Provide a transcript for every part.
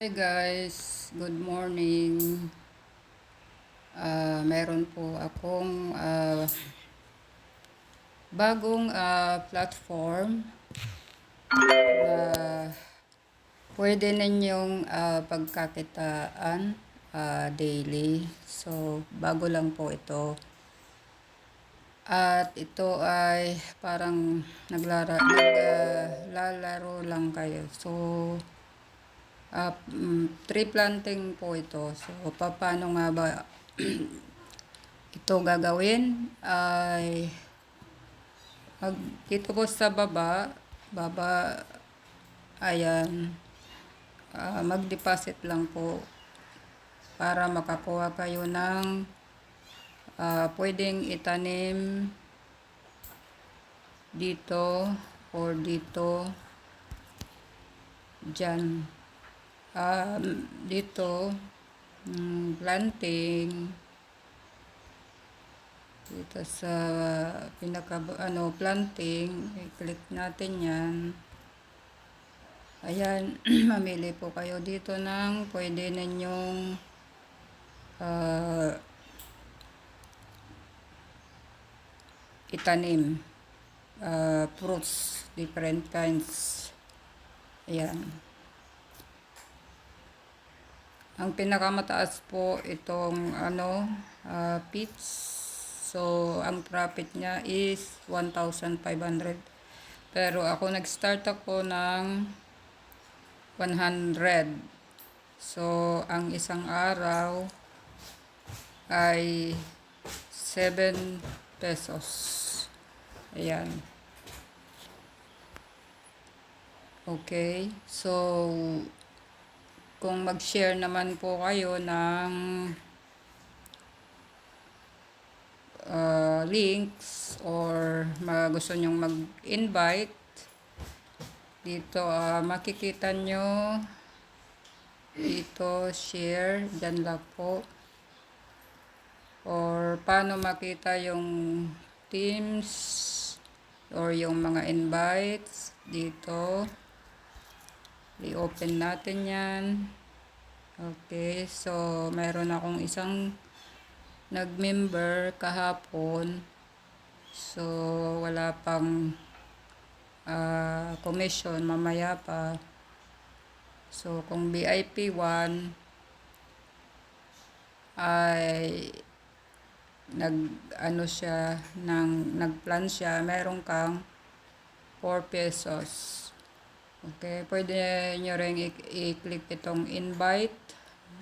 Hi guys, good morning. Meron po akong bagong platform na pwede ninyong pagkakitaan daily. So, bago lang po ito. At ito ay parang naglalaro lang kayo. So, tree planting po ito. So, paano nga ba ito gagawin? Dito po sa baba, ayan, mag-deposit lang po para makakuha kayo ng pwedeng itanim dito or dito, dyan. Dito, planting, dito sa planting, i-click natin yan. Ayan, mamili po kayo dito ng pwede ninyong itanim, fruits, different kinds. Ayan. Ang pinakamataas po itong peach. So, ang profit niya is 1,500. Pero ako nag-start ako ng 100. So, ang isang araw ay 7 pesos. Ayan. Okay. So, kung mag-share naman po kayo ng links or gusto nyong mag-invite dito, makikita nyo dito, share, dyan lang po. Or paano makita yung teams or yung mga invites dito. I-open natin yan. Okay, so meron akong isang nag-member kahapon. So wala pang commission, mamaya pa. So kung VIP 1 ay nagplan siya, meron kang 4 pesos. Okay, pwede nyo rin i-click itong invite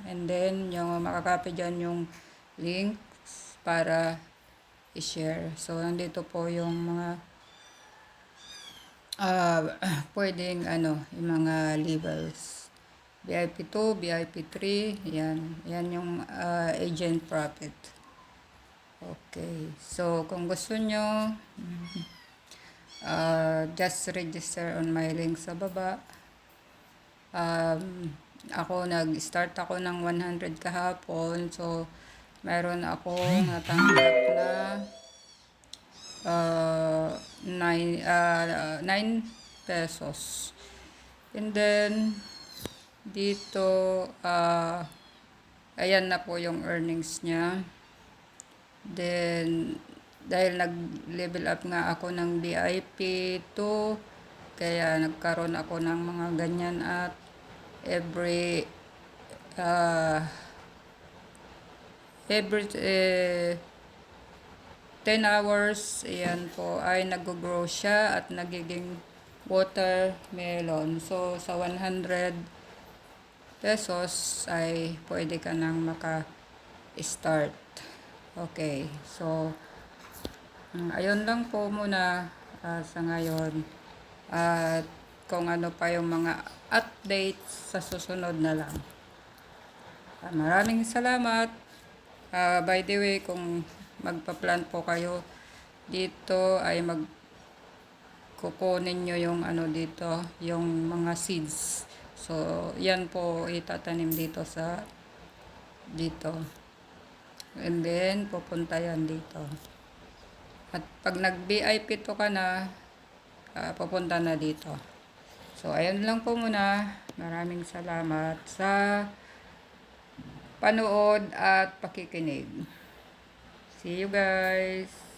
and then yung makakopy dyan yung links para i-share. So, nandito po yung mga pwedeng yung mga labels. VIP 2, VIP 3, yan. Yan yung agent profit. Okay, so kung gusto nyo, just register on my link sa baba. Nag-start ako ng 100 kahapon. So, meron akong natanggap na 9 pesos. And then, dito, ayan na po yung earnings niya. Then, dahil nag-level up nga ako ng VIP 2, kaya nagkaroon ako ng mga ganyan at every 10 hours, ayan po, ay nag-grow siya at nagiging watermelon. So, sa 100 pesos ay pwede ka nang maka-start. Okay, so ayun lang po muna sa ngayon. At kung ano pa yung mga updates sa susunod na lang. Maraming salamat. By the way, kung magpa-plant po kayo dito ay kukunin nyo yung dito, yung mga seeds. So, yan po itatanim dito sa dito. And then, pupunta yan dito. At pag nag-VIP to ka na, pupunta na dito. So, ayun lang po muna. Maraming salamat sa panood at pakikinig. See you guys!